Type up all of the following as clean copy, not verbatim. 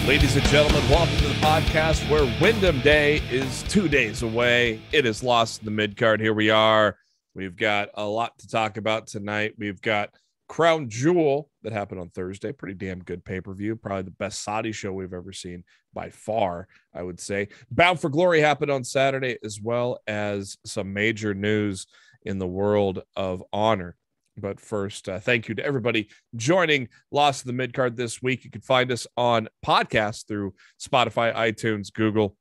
Ladies and gentlemen, welcome to the podcast where Wyndham Day is 2 days away. It is Lost in the Midcard. Here we are. We've got a lot to talk about tonight. We've got Crown Jewel that happened on Thursday. Pretty damn good pay-per-view. Probably the best Saudi show we've ever seen by far, I would say. Bound for Glory happened on Saturday, as well as some major news in the world of honor. But first, thank you to everybody joining Lost in the Midcard this week. You can find us on podcasts through Spotify, iTunes, Google,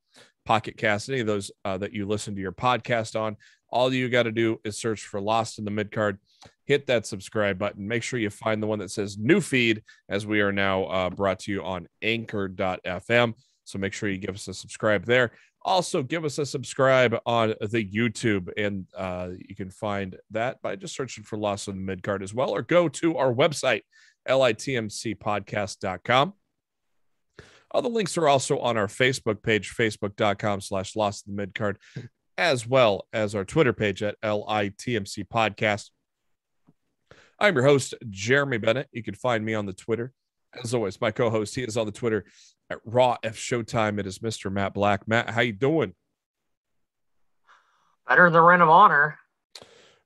Pocket Cast, any of those that you listen to your podcast on. All you got to do is search for Lost in the Midcard, hit that subscribe button. Make sure you find the one that says new feed, as we are now brought to you on anchor.fm. So make sure you give us a subscribe there. Also, give us a subscribe on the YouTube, and you can find that by just searching for Lost in the Midcard as well, or go to our website, litmcpodcast.com. All the links are also on our Facebook page, facebook.com/Lost in the Midcard, as well as our Twitter page at LITMC Podcast. I'm your host, Jeremy Bennett. You can find me on the Twitter. As always, my co-host, he is on the Twitter at Raw F Showtime. It is Mr. Matt Black. Matt, how you doing? Better than Ring of Honor.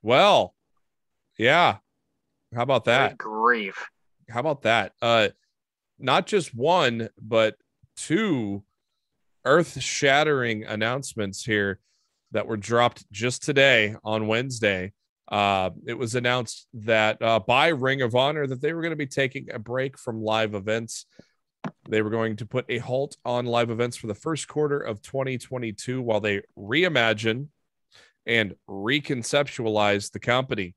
Well, yeah. How about that? Good grief. How about that? Not just one, but two earth-shattering announcements here that were dropped just today on Wednesday. It was announced that by Ring of Honor that they were going to be taking a break from live events. They were going to put a halt on live events for the first quarter of 2022 while they reimagine and reconceptualize the company.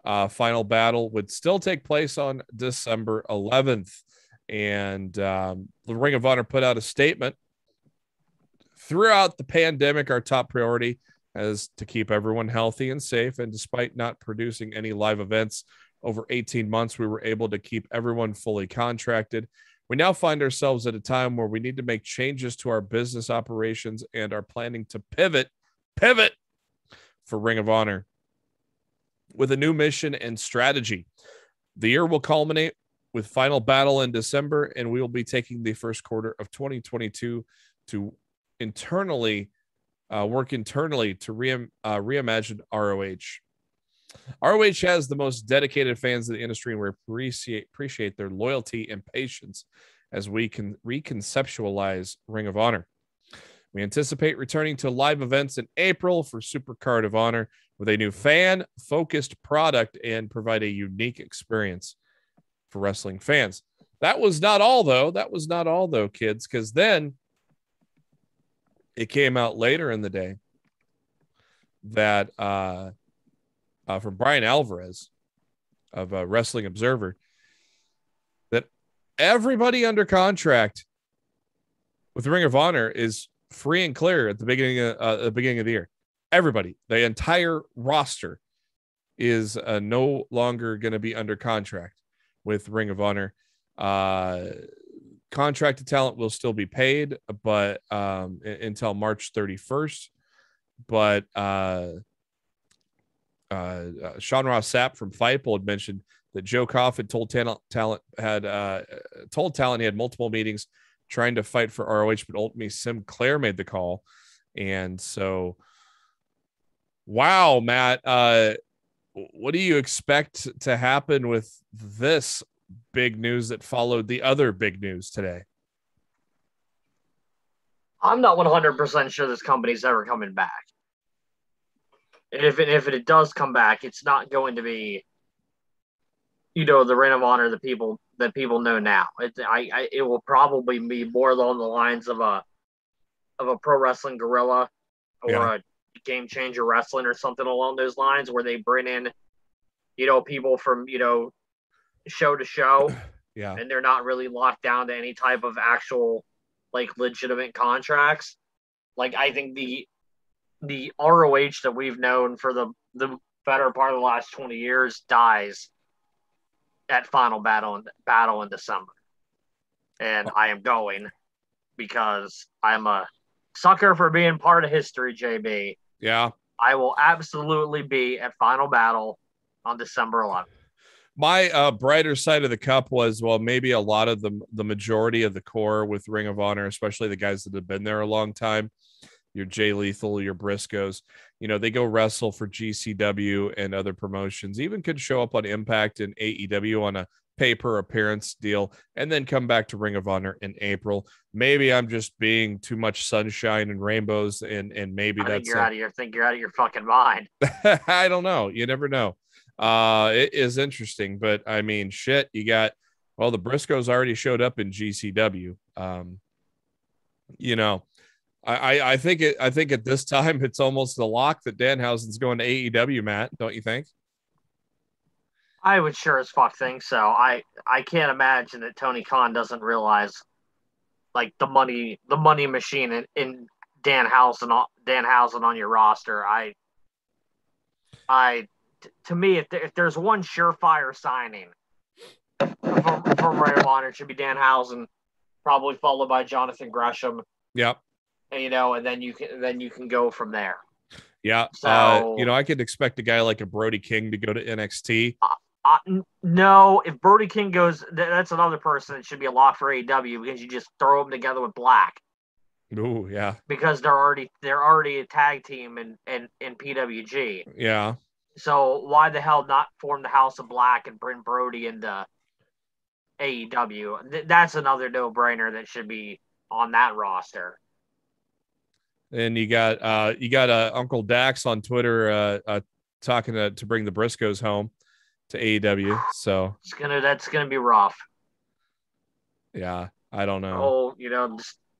Final Battle would still take place on December 11th. And the Ring of Honor put out a statement. Throughout the pandemic, our top priority is to keep everyone healthy and safe. And despite not producing any live events over 18 months, we were able to keep everyone fully contracted. We now find ourselves at a time where we need to make changes to our business operations and are planning to pivot for Ring of Honor with a new mission and strategy. The year will culminate with Final Battle in December, and we will be taking the first quarter of 2022 to work internally to reimagine ROH. ROH has the most dedicated fans in the industry, and we appreciate their loyalty and patience as we can reconceptualize Ring of Honor. We anticipate returning to live events in April for Supercard of Honor with a new fan-focused product and provide a unique experience for wrestling fans. That was not all, though, kids, because then it came out later in the day that from Brian Alvarez of Wrestling Observer that everybody under contract with Ring of Honor is free and clear at the beginning of the year. Everybody, the entire roster is no longer going to be under contract with Ring of Honor. Contracted talent will still be paid, but until March 31st. But Sean Ross Sapp from Fightful had mentioned that Joe Koff had told talent he had multiple meetings trying to fight for ROH, but ultimately Sinclair made the call. And so, wow, Matt, what do you expect to happen with this big news that followed the other big news today? I'm not 100% sure this company's ever coming back. And if it does come back, it's not going to be, the Ring of Honor that people know now. It will probably be more along the lines of a Pro Wrestling Guerrilla or a Game Changer Wrestling or something along those lines, where they bring in, people from, show to show. Yeah. And they're not really locked down to any type of actual, legitimate contracts. I think the the ROH that we've known for the better part of the last 20 years dies at Final Battle in December. And I am going because I'm a sucker for being part of history, JB. Yeah. I will absolutely be at Final Battle on December 11th. My brighter side of the cup was, well, maybe a lot of the majority of the core with Ring of Honor, especially the guys that have been there a long time, your Jay Lethal, your Briscoes, they go wrestle for GCW and other promotions, even could show up on Impact and AEW on a pay-per appearance deal, and then come back to Ring of Honor in April. Maybe I'm just being too much sunshine and rainbows, and maybe I think you're out of your fucking mind. I don't know. You never know. It is interesting, but I mean, shit, you got, well, the Briscoes already showed up in GCW. I think at this time it's almost a lock that Danhausen's going to AEW, Matt, don't you think? I would sure as fuck think so. I can't imagine that Tony Khan doesn't realize like the money machine in Danhausen on your roster. To me, if there's one surefire signing from Ring of Honor, it should be Danhausen, probably followed by Jonathan Gresham. Yep. And then you can go from there. Yeah. So, I could expect a guy like a Brody King to go to NXT. No, if Brody King goes, that's another person that should be a lock for AEW because you just throw them together with Black. Ooh, yeah. Because they're already a tag team in PWG. Yeah. So why the hell not form the House of Black and bring Brody into AEW? That's another no-brainer that should be on that roster. And you got Uncle Dax on Twitter talking to bring the Briscoes home to AEW. So that's gonna be rough. Yeah, I don't know.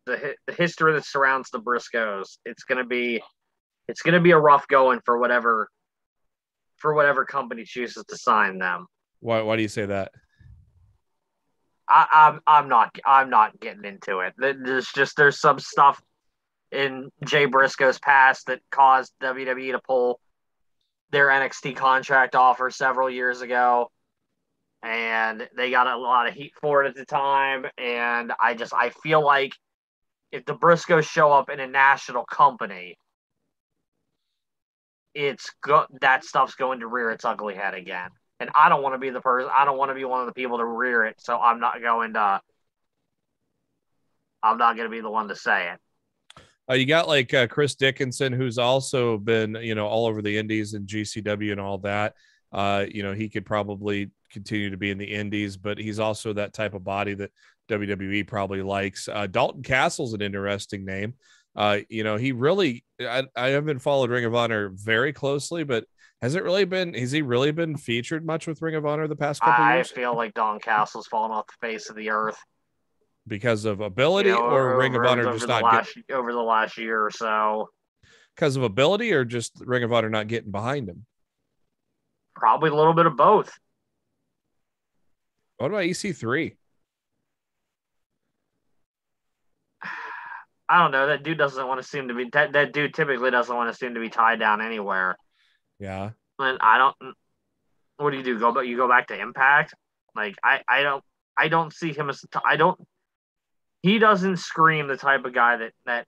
The history that surrounds the Briscoes. It's gonna be a rough going for whatever company chooses to sign them. Why do you say that? I'm not getting into it. There's some stuff in Jay Briscoe's past that caused WWE to pull their NXT contract offer several years ago, and they got a lot of heat for it at the time. And I feel like if the Briscoes show up in a national company, that stuff's going to rear its ugly head again. And I don't want to be the person. I don't want to be one of the people to rear it. So I'm not going to be the one to say it. You got like Chris Dickinson, who's also been, all over the indies and GCW and all that. He could probably continue to be in the indies, but he's also that type of body that WWE probably likes. Dalton Castle's an interesting name. He really, I haven't followed Ring of Honor very closely, but has he really been featured much with Ring of Honor the past couple years? I feel like Dalton Castle's fallen off the face of the earth. Because of ability, or Ring of Honor just not over the last year or so? Because of ability, or just Ring of Honor not getting behind him? Probably a little bit of both. What about EC3? I don't know. That dude doesn't want to seem to be that dude typically doesn't want to seem to be tied down anywhere. Yeah. And what do? You go back to Impact? Like I don't see him as he doesn't scream the type of guy that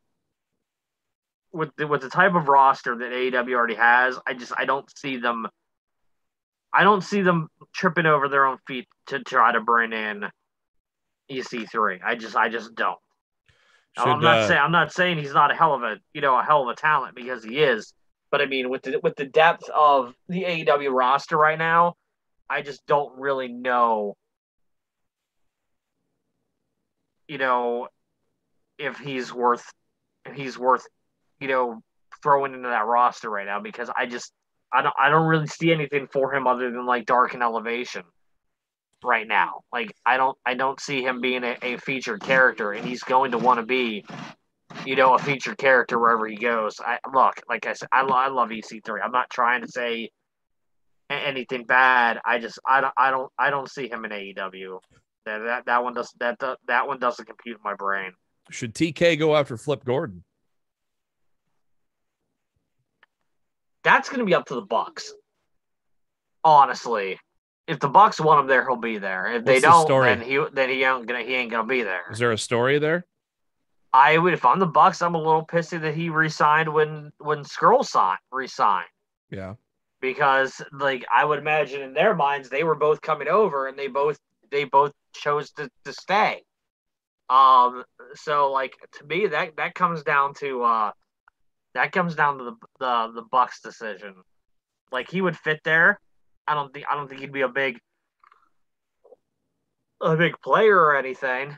with the type of roster that AEW already has. I don't see them tripping over their own feet to try to bring in EC3. I just don't. I'm not saying he's not a hell of a talent, because he is. But I mean, with the depth of the AEW roster right now, I just don't really know. If he's worth throwing into that roster right now, because I don't really see anything for him other than like Dark and Elevation right now. Like I don't see him being a featured character, and he's going to want to be a featured character wherever he goes. Like I said, I love EC3. I'm not trying to say anything bad. I don't see him in AEW. That one doesn't compute in my brain. Should TK go after Flip Gordon? that's going to be up to the Bucks. Honestly, if the Bucks want him there, he'll be there. If they don't, then he ain't gonna be there. Is there a story there? If I'm the Bucks, I'm a little pissy that he re-signed when Skrull re-signed. Yeah. Because I would imagine in their minds they were both coming over and they both chose to stay. So to me that comes down to the Bucks decision. He would fit there. I don't think he'd be a big player or anything.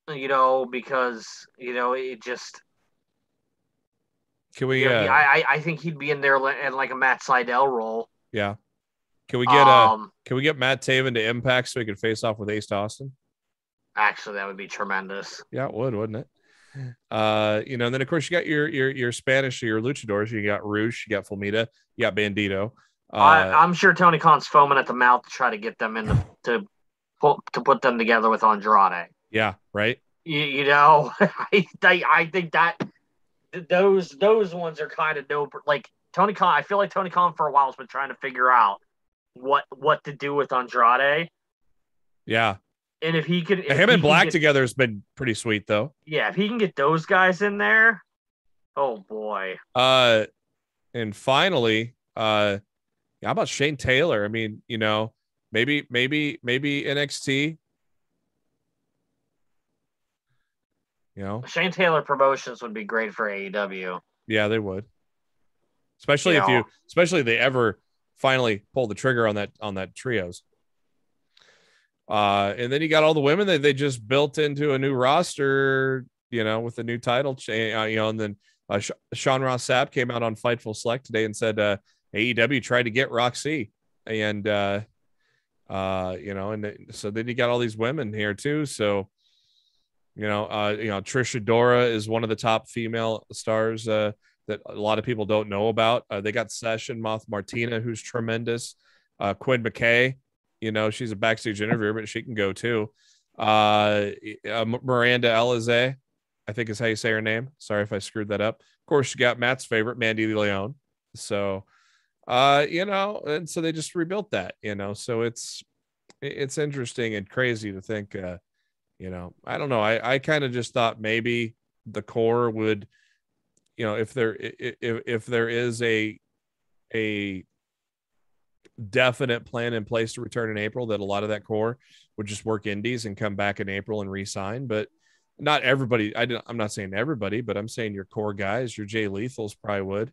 Because it just. Can we? I think he'd be in there in a Matt Sydal role. Yeah. Can we get Matt Taven to Impact so he could face off with Ace Austin? Actually, that would be tremendous. Yeah, it would, wouldn't it? And then of course you got your Spanish, your luchadors. You got Rush, you got Flamita, you got Bandito. I'm sure Tony Khan's foaming at the mouth to try to get them to put them together with Andrade. Yeah, right. I think that those ones are kind of no. Tony Khan, I feel like Tony Khan for a while has been trying to figure out what to do with Andrade. Yeah. And if he could, him and Black together has been pretty sweet, though. Yeah, if he can get those guys in there, oh boy. And finally, how about Shane Taylor? I mean, maybe NXT. Shane Taylor promotions would be great for AEW. Yeah, they would. Especially if they ever finally pull the trigger on that trios. And then you got all the women that they just built into a new roster, with the new title, and then Sean Ross Sapp came out on Fightful Select today and said AEW tried to get Roxy, and and so then you got all these women here too. So, Trisha Dora is one of the top female stars that a lot of people don't know about. They got Session Moth Martina, who's tremendous. Quinn McKay. She's a backstage interviewer, but she can go too. Miranda Alizé, I think is how you say her name. Sorry if I screwed that up. Of course, you got Matt's favorite, Mandy Leon. So, and so they just rebuilt that, so it's interesting and crazy to think, I don't know. I kind of just thought maybe the core would, if there is a definite plan in place to return in April, that a lot of that core would just work indies and come back in April and re-sign. But not everybody. I'm not saying everybody, but I'm saying your core guys, your Jay Lethals probably would,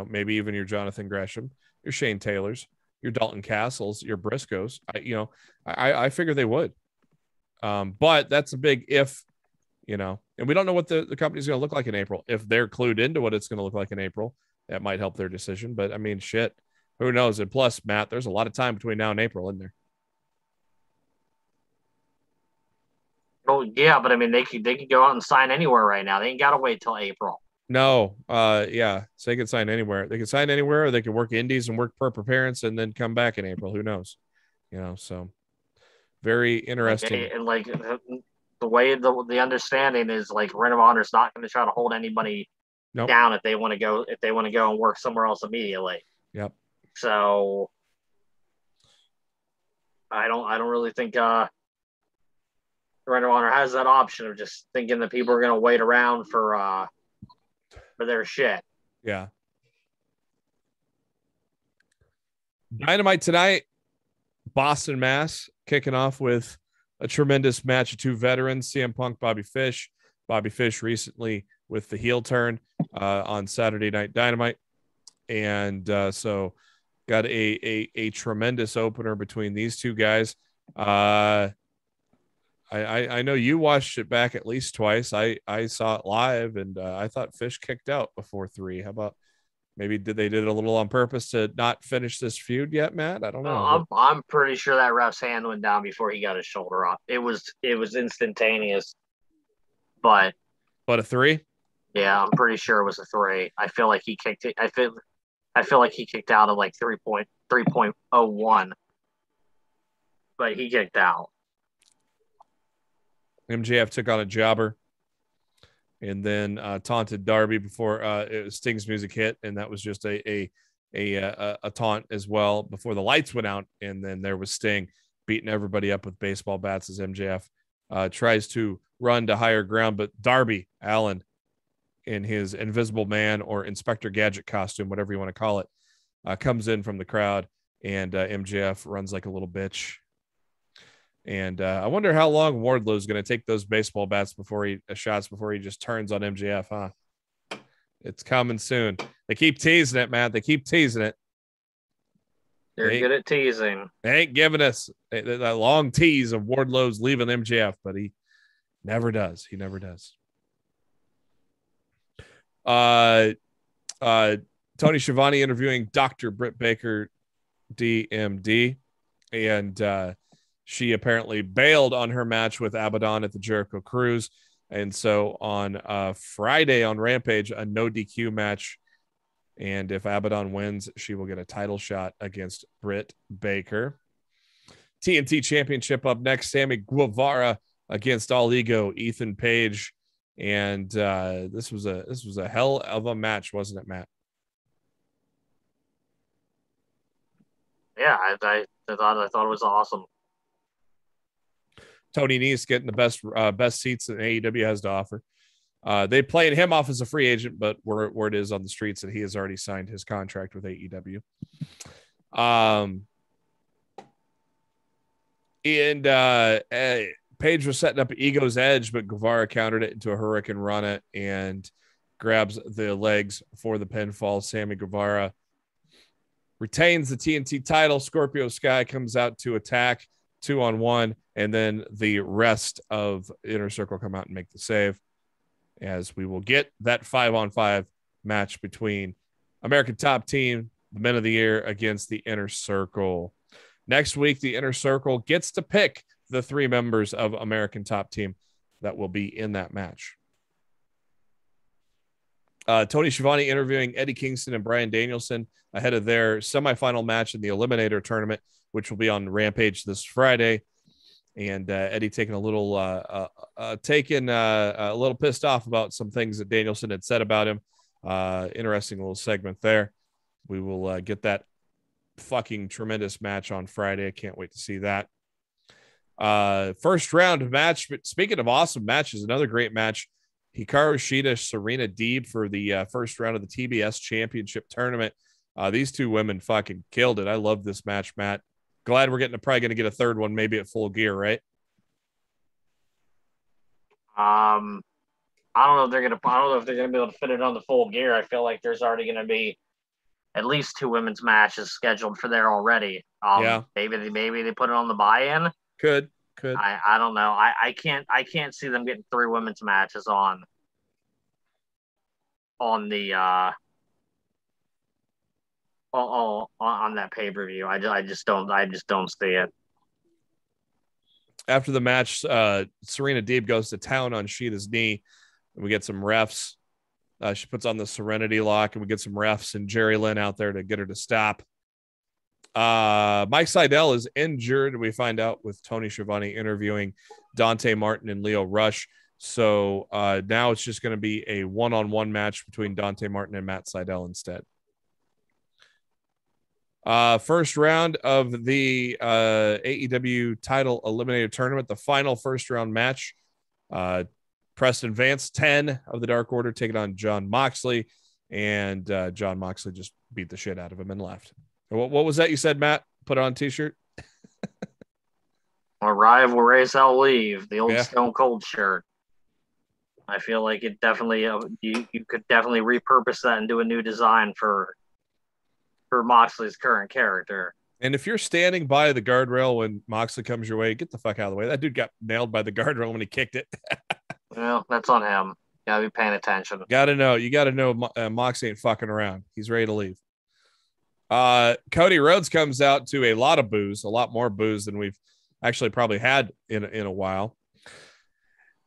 maybe even your Jonathan Gresham, your Shane Taylors, your Dalton Castles, your Briscoes. I figure they would. But that's a big if, and we don't know what the company's going to look like in April. If they're clued into what it's going to look like in April, that might help their decision. But I mean, shit. Who knows? And plus, Matt, there's a lot of time between now and April, isn't there? Oh yeah, but I mean, they could go out and sign anywhere right now. They ain't got to wait till April. No, yeah. So they can sign anywhere. They can sign anywhere, or they can work indies and work per appearance and then come back in April. Who knows? So very interesting. And the way the understanding is, Ring of Honor is not going to try to hold anybody down if they want to go and work somewhere else immediately. Yep. So I don't really think Ring of Honor has that option of just thinking that people are going to wait around for their shit. Yeah. Dynamite tonight, Boston, Mass, kicking off with a tremendous match of two veterans, CM Punk, Bobby Fish. Bobby Fish recently with the heel turn on Saturday Night Dynamite. And so got a tremendous opener between these two guys. I know you watched it back at least twice. I saw it live, and I thought Fish kicked out before 3. How about maybe they did it a little on purpose to not finish this feud yet, Matt? I don't know. I'm pretty sure that ref's hand went down before he got his shoulder up. It was instantaneous, but a 3. Yeah, I'm pretty sure it was a 3. I feel like he kicked it. I feel like he kicked out at 3.01, but he kicked out. MJF took on a jobber, and then taunted Darby before Sting's music hit, and that was just a taunt as well before the lights went out, and then there was Sting beating everybody up with baseball bats as MJF tries to run to higher ground, but Darby Allin, in his Invisible Man or Inspector Gadget costume, whatever you want to call it, comes in from the crowd, and MJF runs like a little bitch. And I wonder how long Wardlow's going to take those baseball bats before he just turns on MJF, huh? It's coming soon. They keep teasing it, man. They keep teasing it. They're good at teasing. They ain't giving us that long tease of Wardlow's leaving MJF, but he never does. He never does. Tony Schiavone interviewing Dr. Britt Baker, DMD, and she apparently bailed on her match with Abaddon at the Jericho Cruise. And so on Friday on Rampage, a no DQ match. And if Abaddon wins, she will get a title shot against Britt Baker. TNT Championship up next, Sammy Guevara against All Ego, Ethan Page. And this was a hell of a match, wasn't it, Matt? Yeah, I thought it was awesome. Tony Nese getting the best seats that AEW has to offer. They played him off as a free agent, but word is on the streets that he has already signed his contract with AEW. Page was setting up Ego's Edge, but Guevara countered it into a Hurricane Rana and grabs the legs for the pinfall. Sammy Guevara retains the TNT title. Scorpio Sky comes out to attack 2-on-1, and then the rest of Inner Circle come out and make the save, as we will get that 5-on-5 match between American Top Team, the Men of the Year, against the Inner Circle. Next week, the Inner Circle gets to pick the 3 members of American Top Team that will be in that match. Tony Schiavone interviewing Eddie Kingston and Bryan Danielson ahead of their semifinal match in the Eliminator tournament, which will be on Rampage this Friday. And Eddie taking a little pissed off about some things that Danielson had said about him. Interesting little segment there. We will get that fucking tremendous match on Friday. I can't wait to see that. First round match. But speaking of awesome matches, another great match. Hikaru Shida, Serena Deeb for the first round of the TBS Championship Tournament. These 2 women fucking killed it. I love this match, Matt. Glad we're probably going to get a third one, maybe at Full Gear, right? I don't know if they're going to be able to fit it on the Full Gear. I feel like there's already going to be at least 2 women's matches scheduled for there already. Yeah. Maybe they put it on the buy-in. Could. I don't know. I can't see them getting 3 women's matches on the on that pay-per-view. I just don't see it. After the match, Serena Deeb goes to town on Shida's knee, and we get some refs. She puts on the Serenity Lock, and we get some refs and Jerry Lynn out there to get her to stop. Mike Sydal is injured. We find out with Tony Schiavone interviewing Dante Martin and Leo Rush. So now it's just going to be a 1-on-1 match between Dante Martin and Matt Sydal instead. First round of the AEW title eliminator tournament, the final first round match. Preston Vance, 10 of the Dark Order, taking on John Moxley, and John Moxley just beat the shit out of him and left. What was that you said, Matt? Put on a t-shirt. Our rival race, I'll leave. The old Stone Cold shirt. I feel like it definitely you could definitely repurpose that and do a new design for Moxley's current character. And if you're standing by the guardrail when Moxley comes your way, get the fuck out of the way. That dude got nailed by the guardrail when he kicked it. Well, that's on him. Gotta be paying attention. You gotta know Moxley ain't fucking around. He's ready to leave. Cody Rhodes comes out to a lot of boos, a lot more boos than we've actually probably had in a while.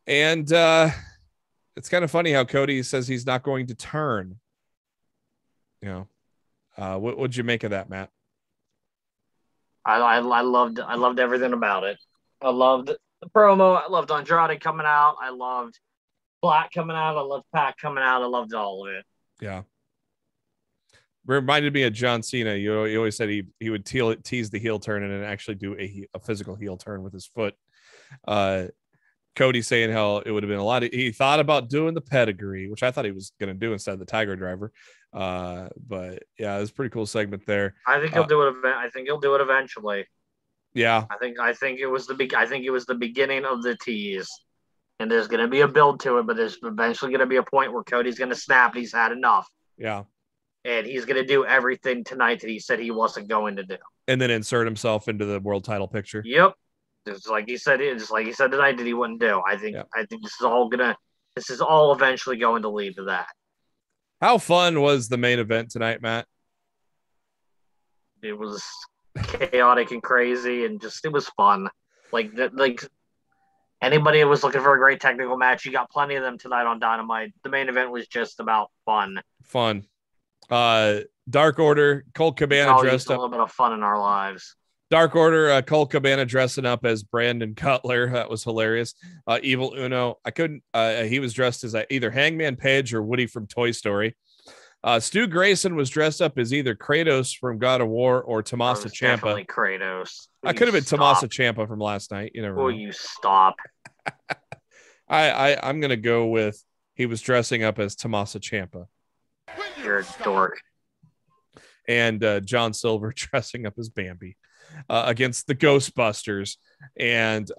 And it's kind of funny how Cody says he's not going to turn. You know, what'd you make of that, Matt? I loved everything about it. I loved the promo. I loved Andrade coming out. I loved Black coming out. I loved Pac coming out. I loved all of it. Yeah. Reminded me of John Cena. He always said he would tease the heel turn and then actually do a physical heel turn with his foot. Cody saying how it would have been a lot. He thought about doing the pedigree, which I thought he was going to do instead of the Tiger Driver. But yeah, it was a pretty cool segment there. I think he'll do it. I think he'll do it eventually. Yeah, I think it was the beginning of the tease, and there's going to be a build to it, but there's eventually going to be a point where Cody's going to snap. And he's had enough. Yeah, and he's going to do everything tonight that he said he wasn't going to do, and then insert himself into the world title picture. Yep, just like he said tonight that he wouldn't do. I think this is all eventually going to lead to that. How fun was the main event tonight, Matt? It was chaotic and crazy, and it was fun. Like anybody that was looking for a great technical match, you got plenty of them tonight on Dynamite. The main event was just about fun. Dark Order, Colt Cabana dressed up. A little bit of fun in our lives. Dark Order, Colt Cabana dressing up as Brandon Cutler. That was hilarious. Evil Uno. He was dressed as either Hangman Page or Woody from Toy Story. Stu Grayson was dressed up as either Kratos from God of War or Tommaso Ciampa. Definitely Kratos. I could have been Tommaso Ciampa from last night. You never know. You stop. I'm going to go with he was dressing up as Tommaso Ciampa. You're a dork. And John Silver dressing up as Bambi against the Ghostbusters. And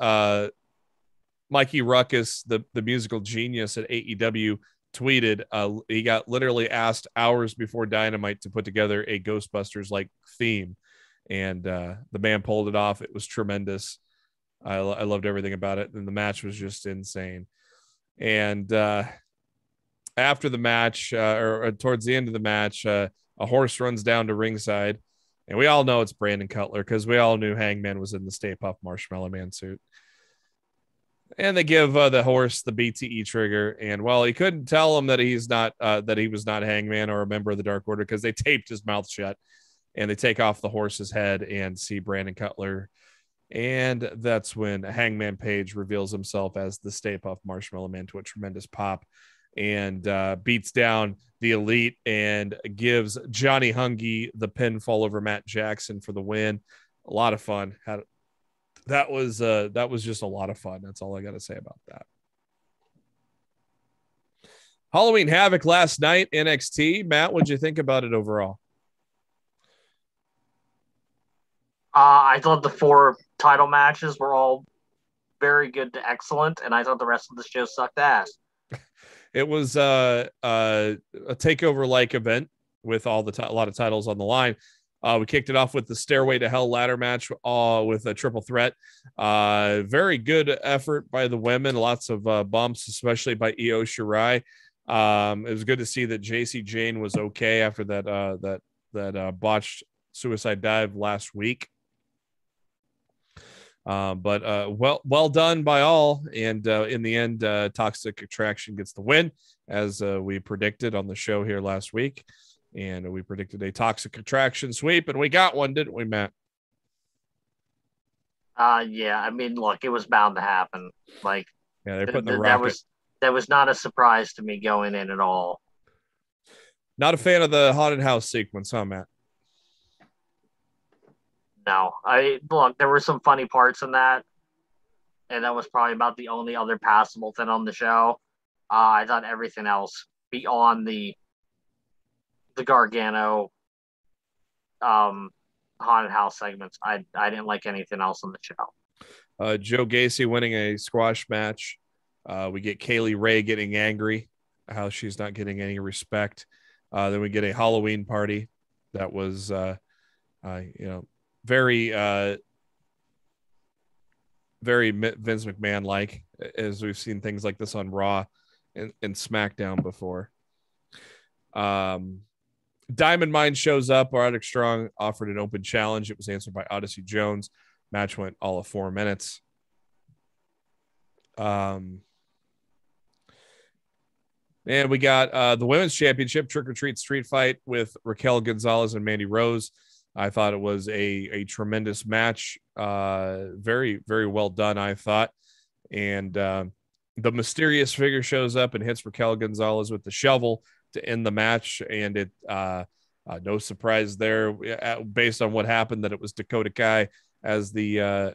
Mikey Ruckus, the musical genius at AEW, tweeted he got literally asked hours before Dynamite to put together a Ghostbusters like theme, and the man pulled it off. It was tremendous. I loved everything about it, and the match was just insane. And after the match, or towards the end of the match, a horse runs down to ringside, and we all know it's Brandon Cutler because we all knew Hangman was in the Stay Puft Marshmallow Man suit. And they give the horse the BTE trigger, and he couldn't tell him that he was not Hangman or a member of the Dark Order because they taped his mouth shut, and they take off the horse's head and see Brandon Cutler, and that's when Hangman Page reveals himself as the Stay Puft Marshmallow Man to a tremendous pop, and beats down the Elite and gives Johnny Hungy the pinfall over Matt Jackson for the win. A lot of fun. That was just a lot of fun. That's all I got to say about that. Halloween Havoc last night, NXT. Matt, what'd you think about it overall? I thought the 4 title matches were all very good to excellent, and I thought the rest of the show sucked ass. It was a takeover-like event with a lot of titles on the line. We kicked it off with the Stairway to Hell ladder match with a triple threat. Very good effort by the women. Lots of bumps, especially by Io Shirai. It was good to see that JC Jane was okay after that botched suicide dive last week. But well done by all. And in the end, Toxic Attraction gets the win, as we predicted on the show here last week. And we predicted a Toxic Attraction sweep, and we got one, didn't we, Matt? Yeah. I mean, look, it was bound to happen. Like, yeah, they're putting the rocket. That was not a surprise to me going in at all. Not a fan of the haunted house sequence, huh, Matt? No. There were some funny parts in that, and that was probably about the only other passable thing on the show. I thought everything else beyond the Gargano haunted house segments, I didn't like anything else on the show. Joe Gacy winning a squash match. We get Kaylee Ray getting angry, how she's not getting any respect. Then we get a Halloween party that was very very Vince McMahon like, as we've seen things like this on Raw and SmackDown before. Diamond Mine shows up. Roderick Strong offered an open challenge. It was answered by Odyssey Jones. Match went all of 4 minutes. And we got the Women's Championship Trick or Treat Street Fight with Raquel Gonzalez and Mandy Rose. I thought it was a tremendous match. Very, very well done, I thought. And, The mysterious figure shows up and hits Raquel Gonzalez with the shovel to end the match, and it no surprise there, based on what happened, that it was Dakota Kai as the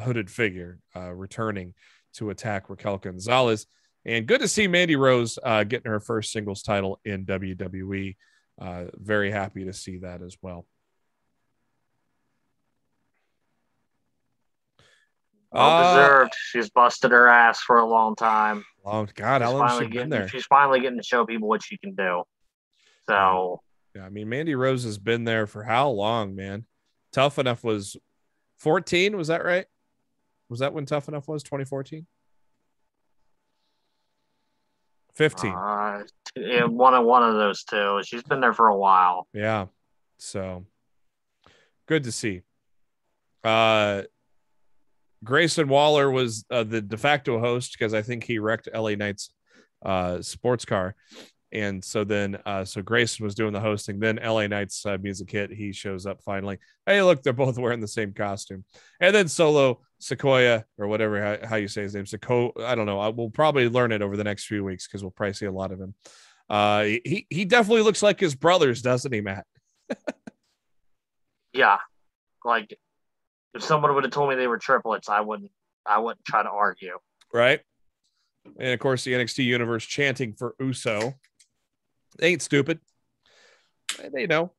hooded figure returning to attack Raquel Gonzalez. And good to see Mandy Rose getting her first singles title in WWE. Very happy to see that as well. Well deserved. She's busted her ass for a long time. Oh God, how long has she been there? She's finally getting to show people what she can do. So yeah, I mean, Mandy Rose has been there for how long, man? Tough Enough was 14, was that right? Was that when Tough Enough was 2014? 15. Yeah, one of those two. She's been there for a while. Yeah. So good to see. Grayson Waller was the de facto host because I think he wrecked LA Knight's sports car. And so then, so Grayson was doing the hosting. Then LA Knight's music hit. He shows up finally. Hey, look, they're both wearing the same costume. And then Solo Sequoia, or whatever, how you say his name, I don't know. We'll probably learn it over the next few weeks because we'll probably see a lot of him. He definitely looks like his brothers, doesn't he, Matt? Yeah. Like, if someone would have told me they were triplets, I wouldn't try to argue. Right. And of course, the NXT universe chanting for Uso. They ain't stupid. They know.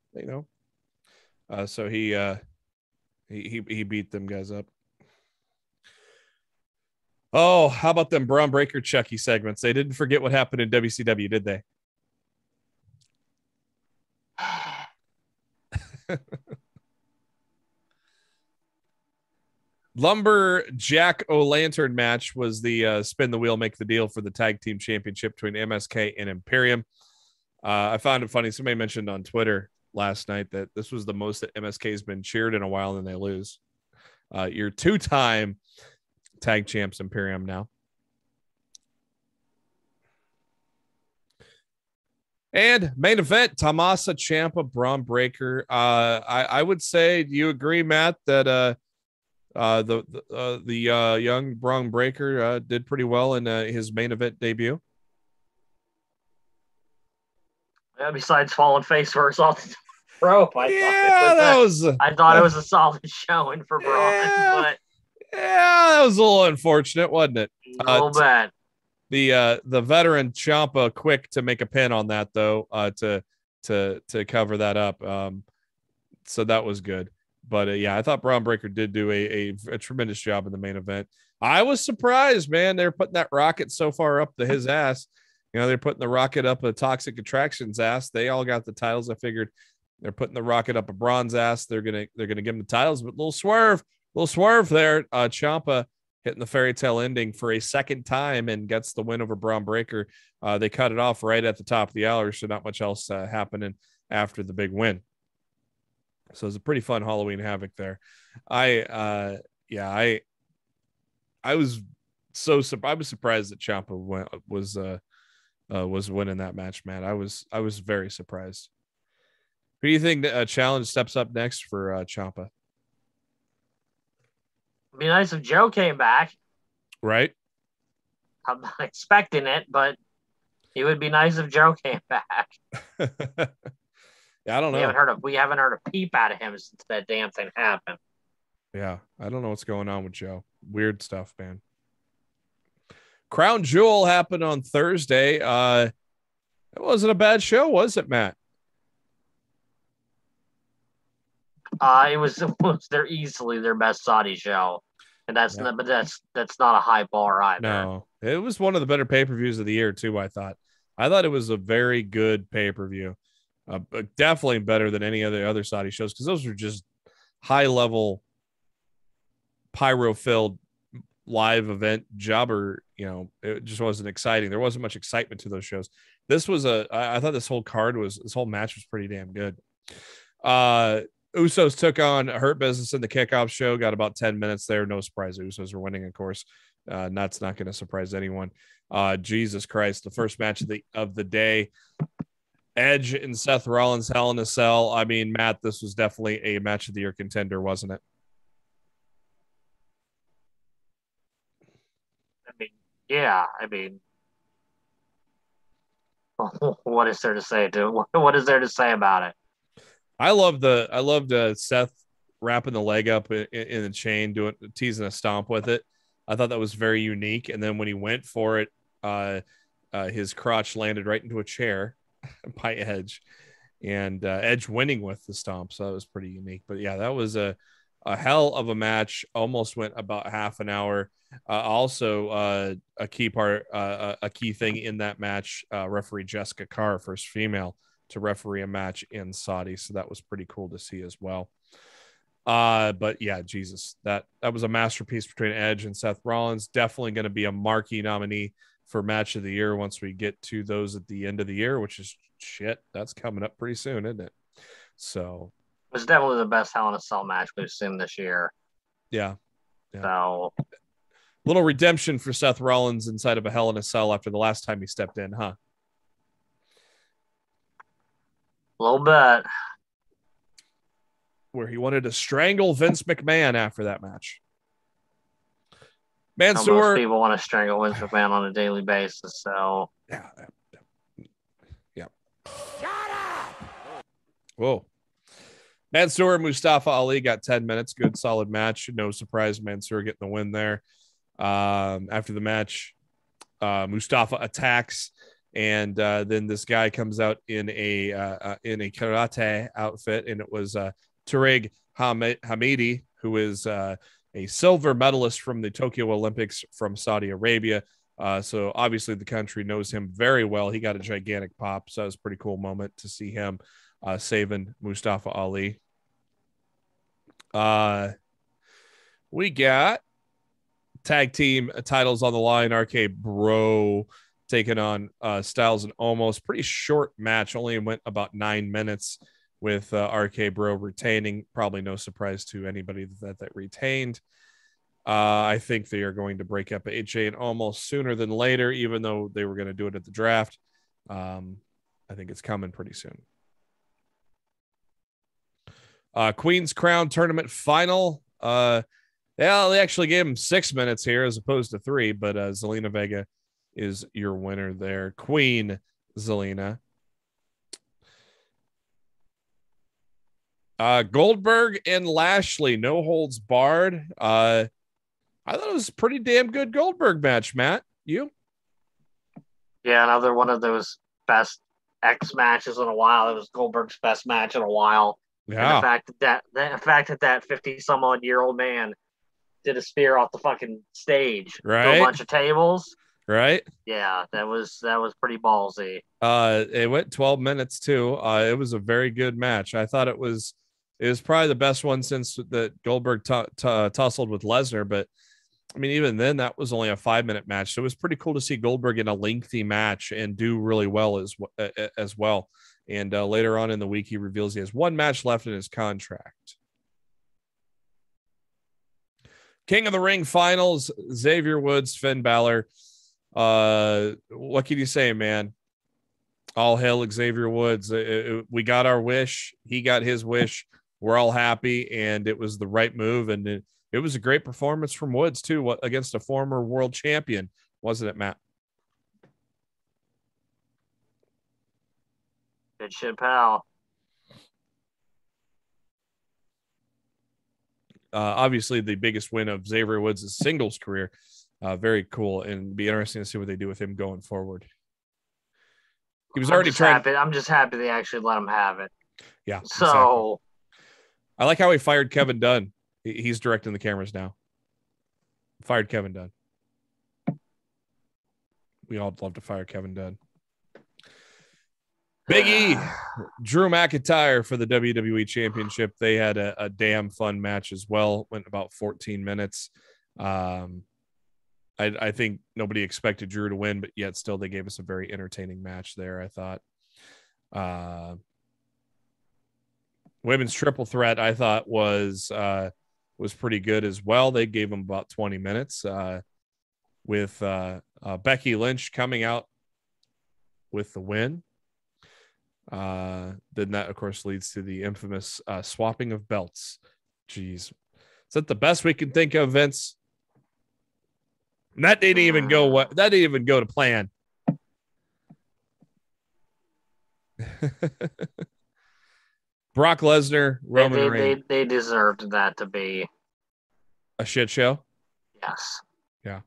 So he beat them guys up. Oh, how about them Braun Breaker Chucky segments? They didn't forget what happened in WCW, did they? Lumberjack O'Lantern match was the spin the wheel, make the deal for the tag team championship between MSK and Imperium. I found it funny. Somebody mentioned on Twitter last night that this was the most that MSK has been cheered in a while, and they lose. You're 2-time tag champs, Imperium now. And main event, Tommaso Ciampa, Braun Breaker. I would say, do you agree, Matt, that the young Braun Breaker did pretty well in his main event debut? Yeah, besides falling face first off the rope, I thought it was a solid showing for Braun. Yeah, but that was a little unfortunate, wasn't it? A little bit. The veteran Ciampa quick to make a pin on that though, to cover that up. So that was good. But yeah, I thought Braun Breaker did do a tremendous job in the main event. I was surprised, man. They're putting that rocket so far up his ass. You know, they're putting the rocket up a Toxic Attraction's ass. They all got the titles. I figured they're putting the rocket up a Braun's ass. They're gonna give him the titles, but little swerve there. Ciampa hitting the fairy tale ending for a second time and gets the win over Braun Breaker. They cut it off right at the top of the hour, so not much else happening after the big win. So it was a pretty fun Halloween Havoc there. I was surprised that Ciampa was winning that match, man. I was very surprised. Who do you think challenge steps up next for Ciampa? It'd be nice if Joe came back. Right. I'm not expecting it, but it would be nice if Joe came back. Yeah, I don't know. We haven't heard a peep out of him since that damn thing happened. Yeah, I don't know what's going on with Joe. Weird stuff, man. Crown Jewel happened on Thursday. It wasn't a bad show, was it, Matt? It was easily their best Saudi show, and that's not a high bar either. No, it was one of the better pay-per-views of the year too. I thought it was a very good pay-per-view, but definitely better than any other Saudi shows because those were just high-level, pyro-filled live event jobber. You know, it just wasn't exciting. There wasn't much excitement to those shows. This was I thought this whole match was pretty damn good. Usos took on Hurt Business in the kickoff show. Got about 10 minutes there. No surprise, Usos were winning, of course. That's not going to surprise anyone. Jesus Christ, the first match of the day. Edge and Seth Rollins, Hell in a Cell. I mean, Matt, this was definitely a match of the year contender, wasn't it? I mean, Yeah, I mean, what is there to say? What is there to say about it? I loved Seth wrapping the leg up in the chain, teasing a stomp with it. I thought that was very unique. And then when he went for it, his crotch landed right into a chair by Edge, and Edge winning with the stomp. So that was pretty unique. But yeah, that was a hell of a match. Almost went about half an hour. Also, a key thing in that match, referee Jessica Carr, first female to referee a match in Saudi. So that was pretty cool to see as well. But yeah, Jesus, that was a masterpiece between Edge and Seth Rollins. Definitely going to be a marquee nominee for match of the year once we get to those at the end of the year, which is shit. That's coming up pretty soon, isn't it? So It was definitely the best Hell in a Cell match we've seen this year. yeah. So little redemption for Seth Rollins inside of a Hell in a Cell after the last time he stepped in, huh? a little bit. Where he wanted to strangle Vince McMahon after that match. Mansoor, most people want to strangle Vince McMahon on a daily basis. So yeah. Shut up! Whoa. Mansoor and Mustafa Ali got 10 minutes. Good, solid match. No surprise, Mansoor getting the win there. After the match, Mustafa attacks, and then this guy comes out in a karate outfit, and it was Tariq Hamidi, who is a silver medalist from the Tokyo Olympics from Saudi Arabia. So obviously the country knows him very well. He got a gigantic pop, so it was a pretty cool moment to see him saving Mustafa Ali. We got tag team titles on the line. RK Bro taking on Styles and Omos. Pretty short match. Only went about 9 minutes with RK Bro retaining. Probably no surprise to anybody that retained. I think they are going to break up AJ and Omos sooner than later, even though they were going to do it at the draft. I think it's coming pretty soon. Queen's Crown Tournament Final. Yeah, they actually gave him 6 minutes here as opposed to 3, but Zelina Vega is your winner there. Queen Zelina. Goldberg and Lashley, no holds barred. I thought it was a pretty damn good Goldberg match, Matt. You? Yeah, another one of those best X matches in a while. It was Goldberg's best match in a while. Yeah. And the fact that 50-some-odd-year-old man did a spear off the fucking stage, right? To a bunch of tables, right? Yeah, that was pretty ballsy. It went 12 minutes too. It was a very good match. I thought it was probably the best one since that Goldberg tussled with Lesnar, but I mean, even then, that was only a 5-minute match. So it was pretty cool to see Goldberg in a lengthy match and do really well as well. And later on in the week, he reveals he has 1 match left in his contract. King of the Ring finals, Xavier Woods, Finn Balor. What can you say, man? All hail Xavier Woods. We got our wish. He got his wish. We're all happy, and it was the right move. And it was a great performance from Woods, too, against a former world champion, wasn't it, Matt? Good shit, pal. Obviously, the biggest win of Xavier Woods' singles career. Very cool, and be interesting to see what they do with him going forward. He was already trying. I'm just happy they actually let him have it. Yeah. So exactly. I like how he fired Kevin Dunn. He's directing the cameras now. Fired Kevin Dunn. We all love to fire Kevin Dunn. Big E, Drew McIntyre for the WWE Championship. They had a damn fun match as well. Went about 14 minutes. I think nobody expected Drew to win, but yet still they gave us a very entertaining match there, I thought. Women's triple threat, I thought, was pretty good as well. They gave them about 20 minutes with Becky Lynch coming out with the win. Then that, of course, leads to the infamous swapping of belts. Jeez. Is that the best we can think of, Vince? And that didn't even go. That didn't even go to plan. Brock Lesnar, Roman Reigns. They deserved that to be a shit show. Yes. Yeah.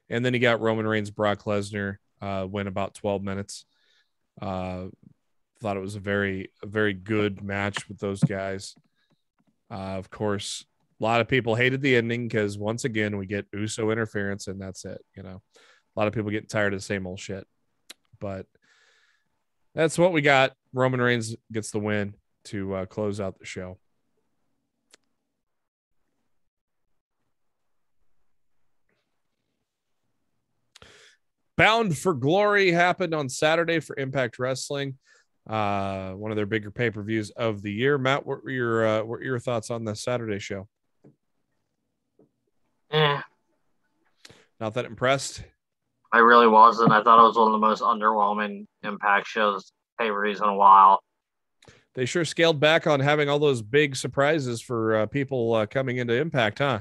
And then you got Roman Reigns, Brock Lesnar, went about 12 minutes. Thought it was a very good match with those guys. Of course, a lot of people hated the ending because once again we get Uso interference and that's it. You know, a lot of people getting tired of the same old shit. But that's what we got. Roman Reigns gets the win to close out the show. Bound for Glory happened on Saturday for Impact Wrestling. One of their bigger pay-per-views of the year. Matt, what were your thoughts on the Saturday show? Not that impressed. I really wasn't. I thought it was one of the most underwhelming Impact shows, pay-per-views in a while. They sure scaled back on having all those big surprises for people coming into Impact, huh?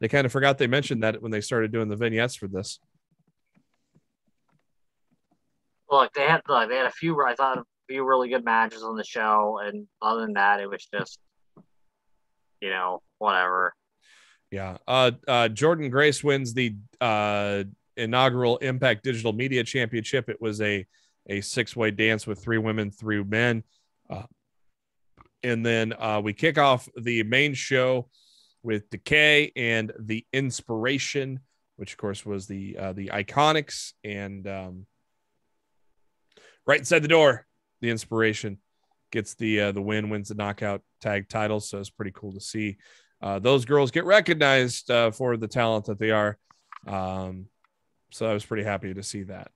They kind of forgot they mentioned that when they started doing the vignettes for this. Look, they had a few really good matches on the show, and other than that, it was just, whatever. Yeah. Jordan Grace wins the inaugural Impact Digital Media Championship. It was a 6-way dance with 3 women, 3 men. And then we kick off the main show with Decay and the Inspiration, which of course was the Iconics, and right inside the door, the Inspiration gets the win, wins the knockout tag titles. So it's pretty cool to see those girls get recognized for the talent that they are. So I was pretty happy to see that.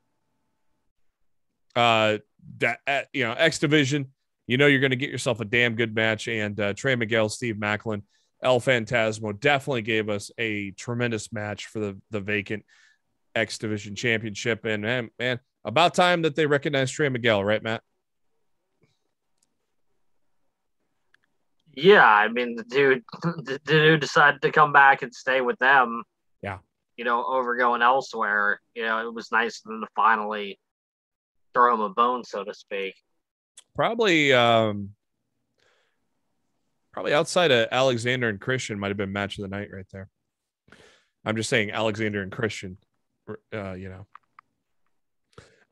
X Division, you're going to get yourself a damn good match, and Trey Miguel, Steve Macklin, El Phantasmo definitely gave us a tremendous match for the vacant X Division Championship. And man, about time that they recognized Trey Miguel, right, Matt? Yeah, I mean, the dude decided to come back and stay with them. Yeah. Over going elsewhere. It was nice of them to finally throw him a bone, so to speak. Probably outside of Alexander and Christian might have been match of the night right there. I'm just saying Alexander and Christian,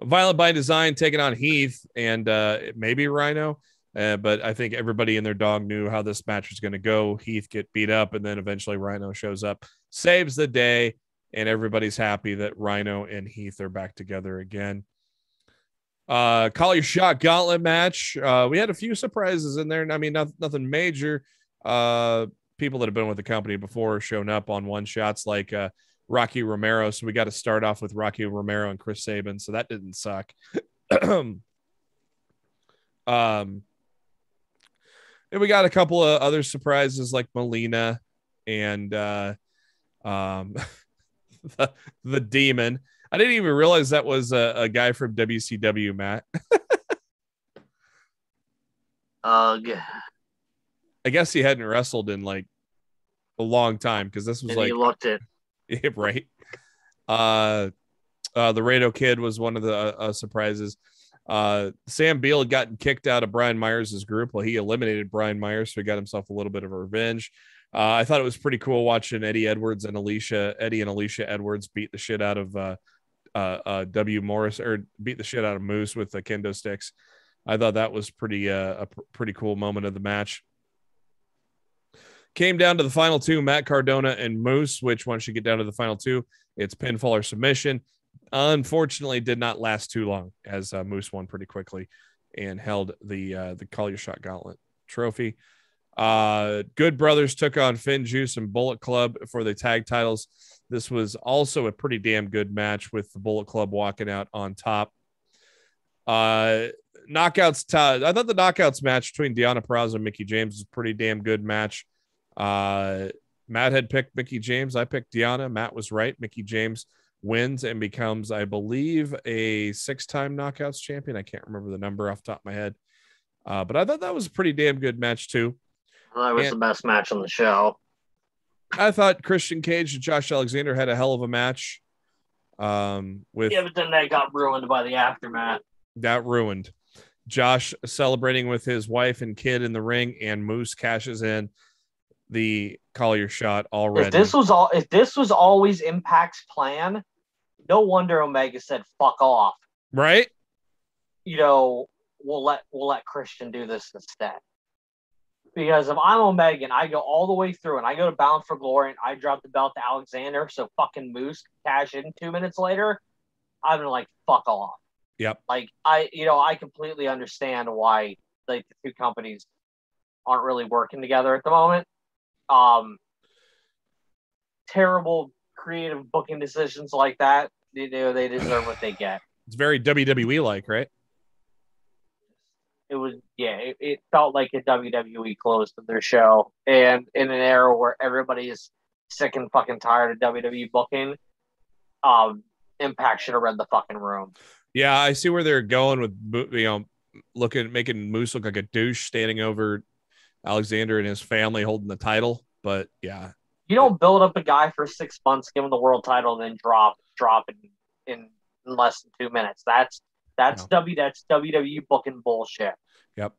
Violent by Design taking on Heath and maybe Rhino. But I think everybody and their dog knew how this match was going to go. Heath get beat up, and then eventually Rhino shows up, saves the day, and everybody's happy that Rhino and Heath are back together again. Call Your Shot Gauntlet match. We had a few surprises in there. I mean, nothing major. People that have been with the company before shown up on one shots like Rocky Romero. So we got to start off with Rocky Romero and Chris Sabin. So that didn't suck. And we got a couple of other surprises like Melina and the Demon. I didn't even realize that was a guy from WCW, Matt. Ugh. I guess he hadn't wrestled in like a long time because this was and like he looked it. Yeah, right. The Rado Kid was one of the surprises. Sam Beal had gotten kicked out of Brian Myers' group. Well, he eliminated Brian Myers, so he got himself a little bit of a revenge. I thought it was pretty cool watching Eddie and Alicia Edwards beat the shit out of W. Morris, or beat the shit out of Moose with the kendo sticks. I thought that was a pretty cool moment of the match. Came down to the final two, Matt Cardona and Moose, which once you get down to the final two, it's pinfall or submission. Unfortunately, did not last too long as Moose won pretty quickly and held the Call Your Shot Gauntlet trophy. Good Brothers took on Finn Juice and Bullet Club for the tag titles. This was also a pretty damn good match with the Bullet Club walking out on top. Knockouts. I thought the knockouts match between Deonna Purrazzo and Mickie James was a pretty damn good match. Matt had picked Mickie James. I picked Deonna. Matt was right. Mickie James wins and becomes, I believe, a 6-time knockouts champion. I can't remember the number off the top of my head. But I thought that was a pretty damn good match too. Well, that was the best match on the show. I thought Christian Cage and Josh Alexander had a hell of a match. With but then that got ruined by the aftermath. That ruined. Josh celebrating with his wife and kid in the ring, and Moose cashes in the Collier shot already. If this was always Impact's plan, no wonder Omega said "fuck off." Right? We'll let Christian do this instead. Because if I'm Omega and I go all the way through and I go to Bound for Glory and I drop the belt to Alexander so fucking Moose can cash in 2 minutes later, I'm gonna like fuck off. Yep. Like I completely understand why like the two companies aren't really working together at the moment. Terrible creative booking decisions like that, they deserve what they get. It's very WWE like, right? It was, it felt like a WWE close to their show, and in an era where everybody is sick and fucking tired of WWE booking, Impact should have read the fucking room. Yeah, I see where they're going with, making Moose look like a douche standing over Alexander and his family holding the title. But yeah, you don't build up a guy for 6 months, give him the world title, and then drop in less than 2 minutes. That's WWE booking bullshit. Yep.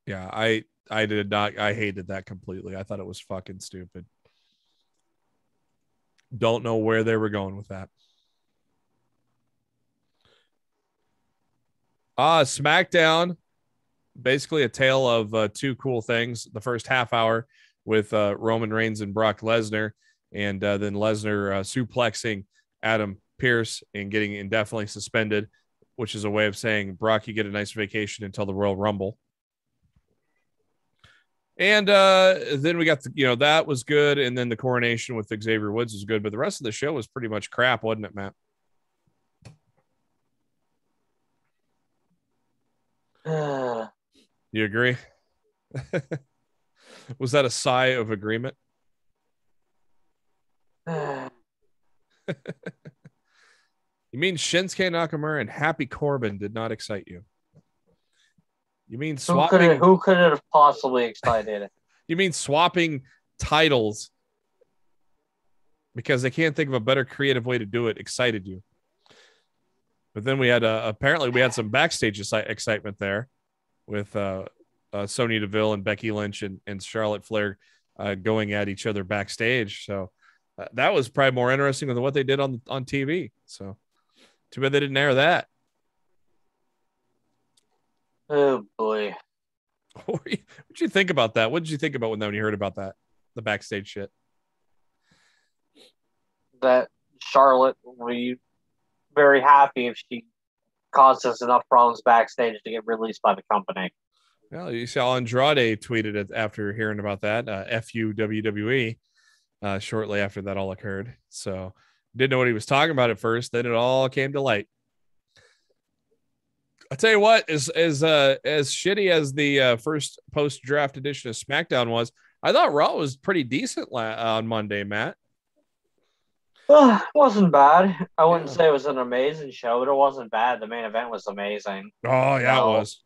Yeah, I hated that completely. I thought it was fucking stupid. Don't know where they were going with that. SmackDown, basically a tale of two cool things. The first half hour with Roman Reigns and Brock Lesnar, and then Lesnar suplexing Adam Pearce and getting indefinitely suspended, which is a way of saying, Brock, you get a nice vacation until the Royal Rumble. And then we got that was good, and then the coronation with Xavier Woods was good, but the rest of the show was pretty much crap, wasn't it, Matt? You agree? Was that a sigh of agreement? You mean Shinsuke Nakamura and Happy Corbin did not excite you? You mean swapping? Who could it have possibly excited? You mean swapping titles because they can't think of a better creative way to do it excited you? But then we had apparently we had some backstage excitement there with Sonya Deville and Becky Lynch and Charlotte Flair going at each other backstage. So that was probably more interesting than what they did on TV. So too bad they didn't air that. Oh boy. What'd you think about that? What did you think about when you heard about that? The backstage shit. That Charlotte would be very happy if she caused us enough problems backstage to get released by the company. Well, you saw Andrade tweeted it after hearing about that. FU WWE shortly after that all occurred. So didn't know what he was talking about at first. Then it all came to light. I tell you what, as shitty as the first post-draft edition of SmackDown was, I thought Raw was pretty decent on Monday, Matt. It wasn't bad. I wouldn't say it was an amazing show, but it wasn't bad. The main event was amazing. Oh, yeah, it was.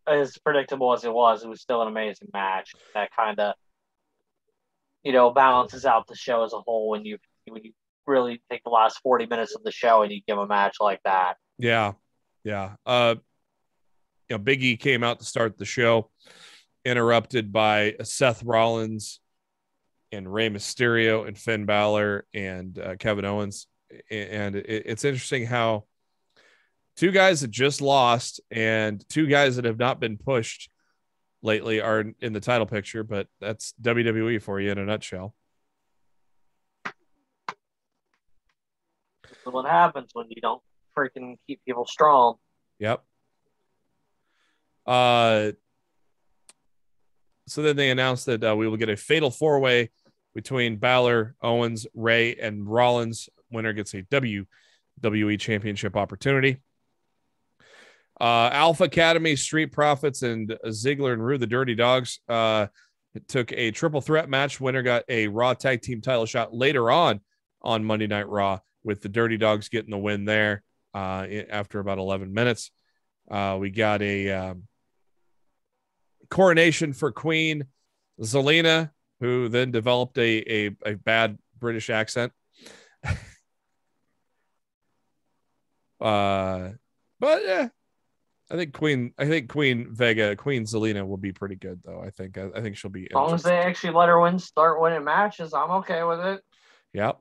As predictable as it was still an amazing match. That kind of, balances out the show as a whole when you really take the last 40 minutes of the show and you give a match like that. Yeah. Yeah. Big E came out to start the show, interrupted by Seth Rollins and Rey Mysterio and Finn Balor and Kevin Owens. And it's interesting how two guys that just lost and two guys that have not been pushed lately are in the title picture, but that's WWE for you in a nutshell. That's what happens when you don't freaking keep people strong. Yep. So then they announced that we will get a fatal four-way between Balor, Owens, Ray, and Rollins. Winner gets a WWE Championship opportunity. Alpha Academy, Street Profits, and Ziggler and Rue, the Dirty Dogs, took a triple threat match. Winner got a Raw Tag Team title shot later on Monday Night Raw, with the Dirty Dogs getting the win there after about 11 minutes. We got a coronation for Queen Zelina who then developed a bad British accent. But yeah, I think Queen Vega, Queen Zelina will be pretty good though. I think she'll be As long as they actually let her start winning matches, I'm okay with it. Yep.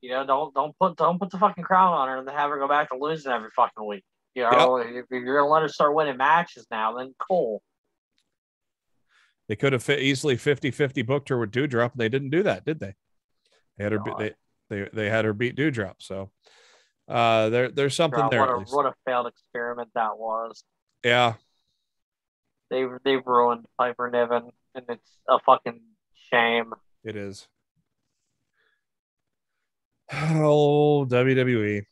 You know, don't put the fucking crown on her and then have her go back to losing every fucking week. You know, if you're gonna let her start winning matches now, then cool. They could have easily 50-50 booked her with Doudrop, and they didn't do that, did they? They had her. They had her beat Doudrop. So there's something there. What a failed experiment that was. Yeah. They've ruined Piper Niven, and it's a fucking shame. It is. Oh, WWE.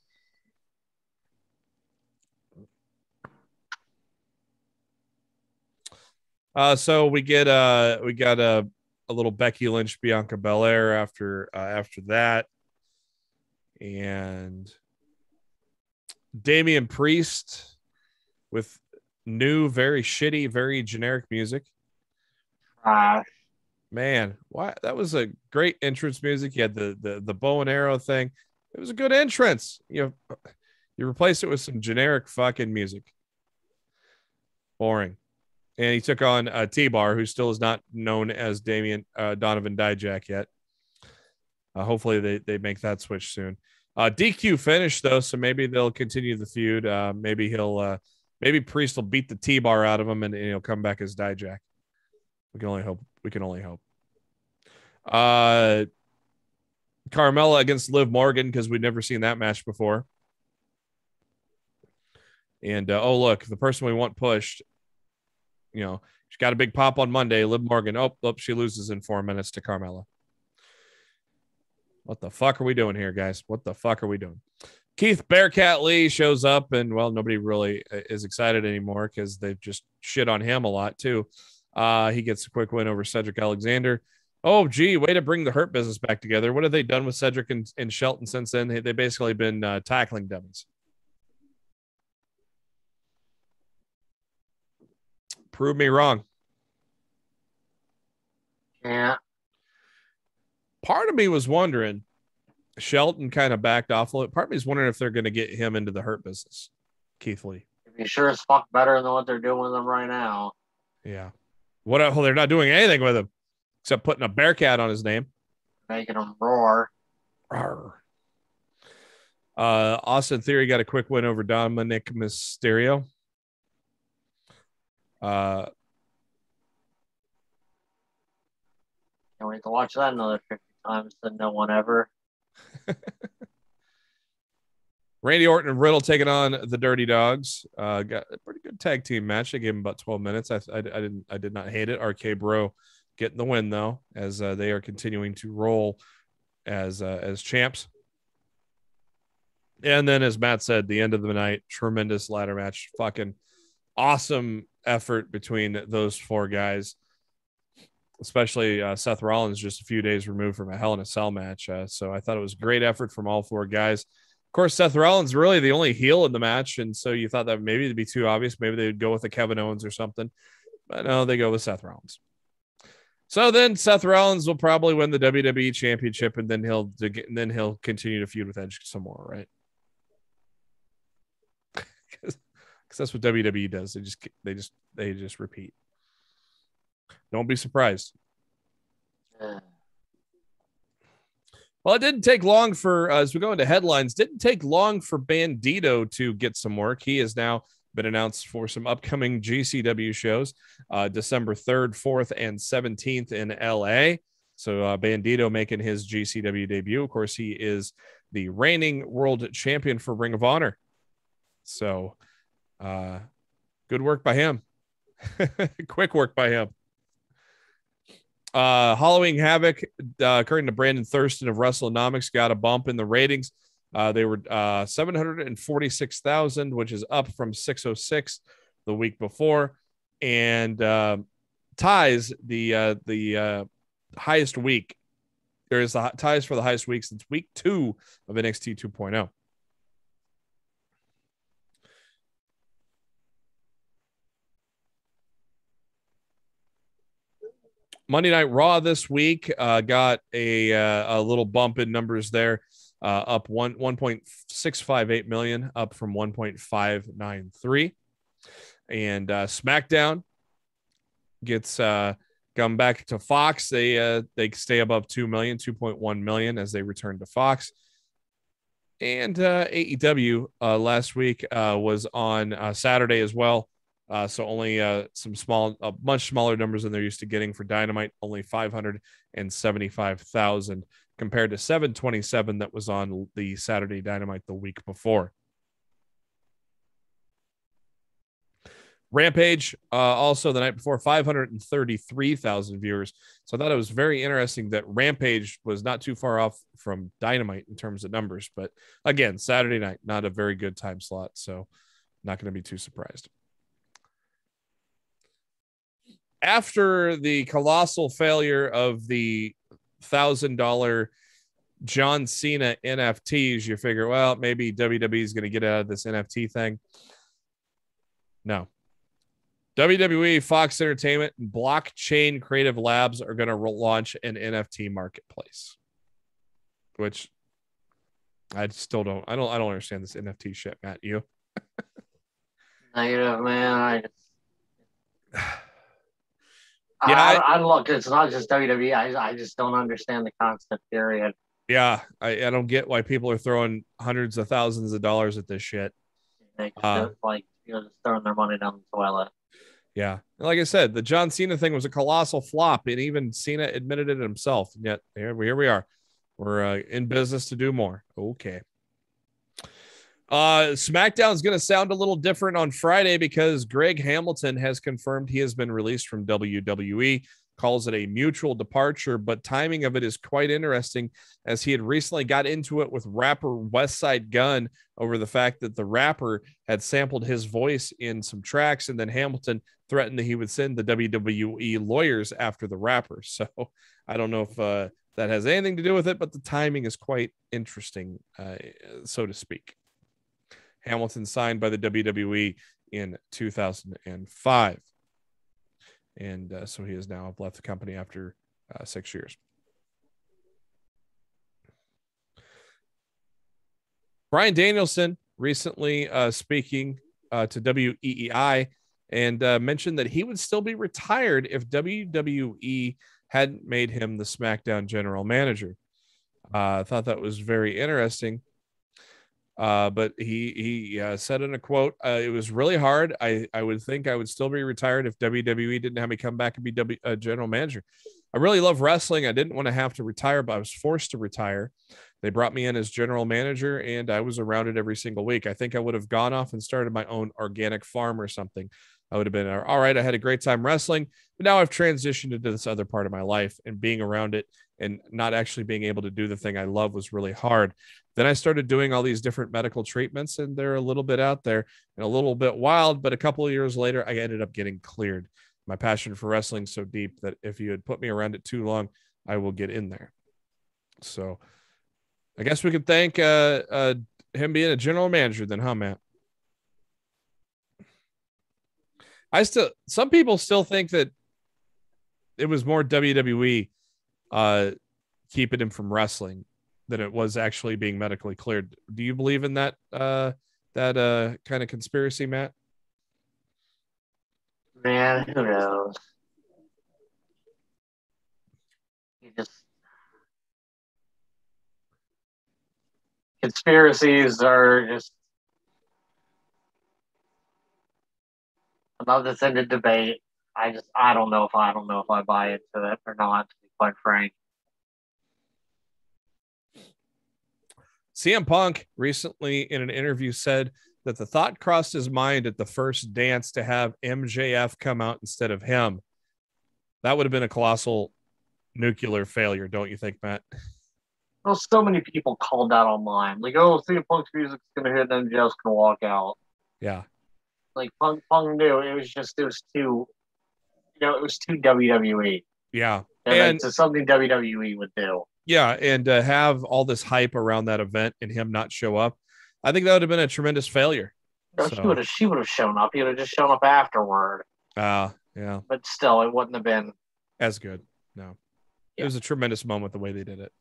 So we got a little Becky Lynch, Bianca Belair after that, and Damian Priest with new, very shitty, very generic music. Man, why that was a great entrance music. You had the bow and arrow thing. It was a good entrance. You replace it with some generic fucking music. Boring. And he took on T-Bar, who still is not known as Donovan Dijak yet. Hopefully they make that switch soon. DQ finished though, so maybe they'll continue the feud. Maybe Priest will beat the T-Bar out of him and he'll come back as Dijak. We can only hope. Carmella against Liv Morgan, because we'd never seen that match before. And look, the person we want pushed, she got a big pop on Monday. Liv Morgan, she loses in 4 minutes to Carmella. What the fuck are we doing here, guys? What the fuck are we doing? Keith Bearcat Lee shows up, and nobody really is excited anymore because they've just shit on him a lot too. He gets a quick win over Cedric Alexander. Oh, gee, way to bring the Hurt Business back together. What have they done with Cedric and Shelton since then? They basically been tackling dummies. Prove me wrong. Yeah. Part of me was wondering, Shelton kind of backed off a little. Part of me is wondering if they're going to get him into the Hurt Business. Keith Lee. He's sure as fuck better than what they're doing with him right now. Yeah. Well, they're not doing anything with him except putting a Bearcat on his name. Making him roar. Rawr. Austin Theory got a quick win over Dominic Mysterio. Can't wait to watch that another 50 times than no one ever. Randy Orton and Riddle taking on the Dirty Dogs. Got a pretty good tag team match. They gave him about 12 minutes. I did not hate it. RK Bro getting the win though, as they are continuing to roll as champs. And then, as Matt said, the end of the night, tremendous ladder match. Fucking awesome effort between those four guys, especially Seth Rollins, just a few days removed from a Hell in a Cell match. So I thought it was a great effort from all four guys. Of course, Seth Rollins really the only heel in the match, and so you thought that maybe it'd be too obvious. Maybe they'd go with a Kevin Owens or something, but no, they go with Seth Rollins. So then Seth Rollins will probably win the WWE Championship, and then he'll continue to feud with Edge some more, right? Because that's what WWE does. They just repeat. Don't be surprised. Well, it didn't take long for, as we go into headlines, didn't take long for Bandito to get some work. He has now been announced for some upcoming GCW shows, December 3rd, 4th, and 17th in LA. So Bandito making his GCW debut. Of course, he is the reigning world champion for Ring of Honor. So good work by him. Quick work by him. Halloween Havoc, according to Brandon Thurston of WrestleNomics, got a bump in the ratings. They were 746,000, which is up from 606 the week before, and ties the highest week. There is the ties for the highest week since week 2 of NXT 2.0. Monday Night Raw this week got a little bump in numbers there, up 1.658 million, up from 1.593. And SmackDown gets come back to Fox. They stay above 2 million, 2.1 million as they return to Fox. And AEW last week was on Saturday as well. So only much smaller numbers than they're used to getting for Dynamite, only 575,000 compared to 727 that was on the Saturday Dynamite the week before. Rampage, also the night before, 533,000 viewers. So I thought it was very interesting that Rampage was not too far off from Dynamite in terms of numbers. But again, Saturday night, not a very good time slot. So not going to be too surprised. After the colossal failure of the $1,000 John Cena NFTs, you figure, well, maybe WWE is going to get out of this NFT thing. No. WWE, Fox Entertainment, and Blockchain Creative Labs are going to launch an NFT marketplace, which I still don't. I don't understand this NFT shit, Matt. You? Negative, man. Yeah, I look. It's not just WWE. I just don't understand the concept. Period. Yeah, I don't get why people are throwing hundreds of thousands of dollars at this shit. Just throwing their money down the toilet. Yeah. Like I said, the John Cena thing was a colossal flop, and even Cena admitted it himself. And yet here we are. We're in business to do more. Okay. SmackDown is going to sound a little different on Friday because Greg Hamilton has confirmed he has been released from WWE, calls it a mutual departure, but timing of it is quite interesting as he had recently got into it with rapper Westside Gunn over the fact that the rapper had sampled his voice in some tracks, and then Hamilton threatened that he would send the WWE lawyers after the rapper. So I don't know if that has anything to do with it, but the timing is quite interesting, so to speak. Hamilton signed by the WWE in 2005. And so he has now left the company after 6 years. Bryan Danielson recently speaking to WEEI and mentioned that he would still be retired if WWE hadn't made him the SmackDown general manager. I thought that was very interesting. But he said in a quote, it was really hard. I would think I would still be retired if WWE didn't have me come back and be general manager. I really love wrestling. I didn't want to have to retire, but I was forced to retire. They brought me in as general manager, and I was around it every single week. I think I would have gone off and started my own organic farm or something. I would have been, all right, I had a great time wrestling, but now I've transitioned into this other part of my life, and being around it and not actually being able to do the thing I love was really hard. Then I started doing all these different medical treatments, and they're a little bit out there and a little bit wild, but a couple of years later, I ended up getting cleared. My passion for wrestling so deep that if you had put me around it too long, I will get in there. So I guess we could thank him being a general manager then, huh, Matt? Some people still think that it was more WWE keeping him from wrestling than it was actually being medically cleared. Do you believe in that kind of conspiracy, Matt? Man, who knows? Conspiracies are just another thing to debate. I don't know if I buy into it or not, to be quite frank. CM Punk recently in an interview said that the thought crossed his mind at the first dance to have MJF come out instead of him. That would have been a colossal nuclear failure, don't you think, Matt? Well, so many people called that online. Like, oh, CM Punk's music's going to hit and MJF's going to walk out. Yeah. Like, Punk knew it was too WWE. Yeah. And it's something WWE would do. Yeah, and to have all this hype around that event and him not show up, I think that would have been a tremendous failure. No, so. She would have shown up. He would have just shown up afterward. Yeah. But still, it wouldn't have been as good. no. Yeah. It was a tremendous moment the way they did it.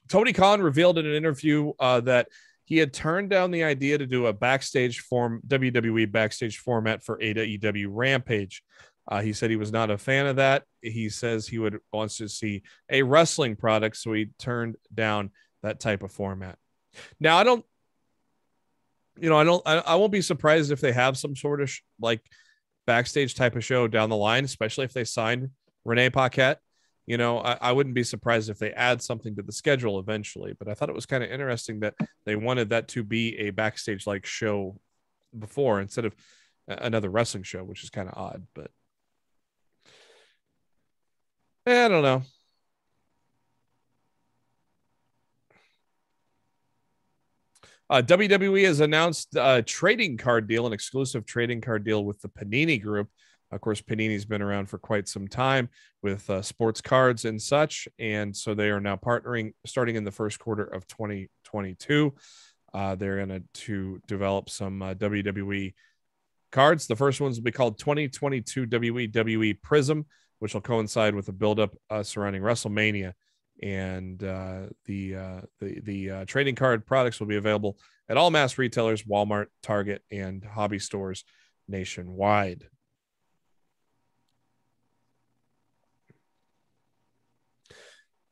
Tony Khan revealed in an interview that he had turned down the idea to do a WWE backstage format for AEW Rampage. He said he was not a fan of that. He says he wants to see a wrestling product, so he turned down that type of format. Now, I won't be surprised if they have some sort of like backstage type of show down the line, especially if they sign Renee Paquette. I wouldn't be surprised if they add something to the schedule eventually, but I thought it was kind of interesting that they wanted that to be a backstage like show before instead of another wrestling show, which is kind of odd, but I don't know. WWE has announced a trading card deal, an exclusive trading card deal with the Panini Group. Of course, Panini's been around for quite some time with sports cards and such, and so they are now partnering starting in the first quarter of 2022. They're going to develop some WWE cards. The first ones will be called 2022 WWE Prism, which will coincide with the buildup surrounding WrestleMania. And the trading card products will be available at all mass retailers, Walmart, Target, and hobby stores nationwide.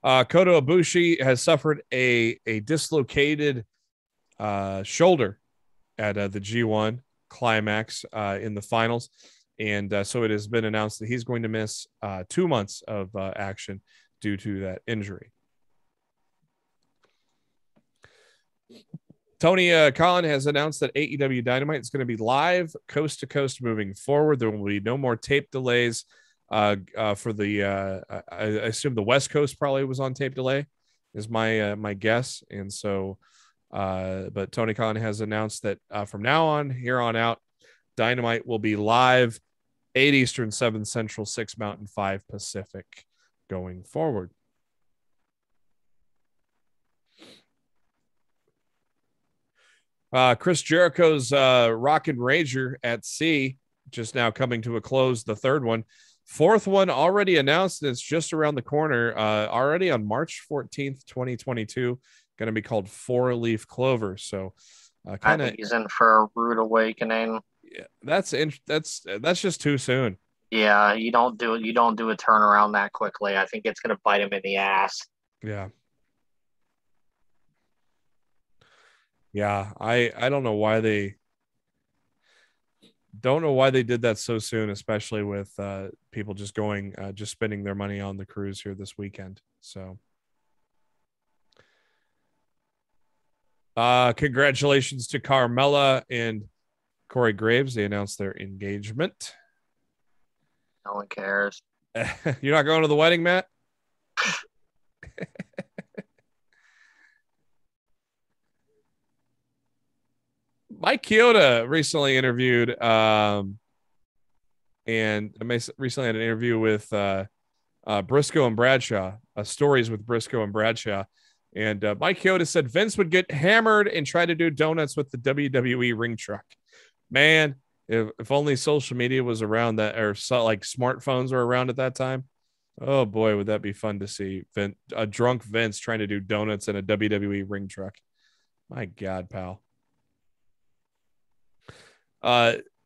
Kota Ibushi has suffered a dislocated shoulder at the G1 Climax in the finals. And so it has been announced that he's going to miss 2 months of action due to that injury. Tony Khan has announced that AEW Dynamite is going to be live coast to coast moving forward. There will be no more tape delays for the I assume the West Coast probably was on tape delay is my guess. And so but Tony Khan has announced that from now on, here on out, Dynamite will be live 8 Eastern, 7 Central, 6 Mountain, 5 Pacific going forward. Chris Jericho's Rockin' Rager at Sea just now coming to a close, the third one. Fourth one already announced. It's just around the corner, already on March 14th, 2022, going to be called Four Leaf Clover. So I think he's in for a rude awakening. Yeah, that's just too soon. Yeah, you don't do a turnaround that quickly. I think it's going to bite him in the ass. Yeah. Yeah, I don't know why they did that so soon, especially with people just going just spending their money on the cruise here this weekend. So congratulations to Carmella and Corey Graves. They announced their engagement. No one cares. You're not going to the wedding, Matt? Mike Chioda recently interviewed, and I recently had an interview with Briscoe and Bradshaw, stories with Briscoe and Bradshaw. And Mike Chioda said Vince would get hammered and try to do donuts with the WWE ring truck. Man, if only social media was around that, or like smartphones were around at that time. Oh boy, would that be fun to see a drunk Vince trying to do donuts in a WWE ring truck. My God, pal.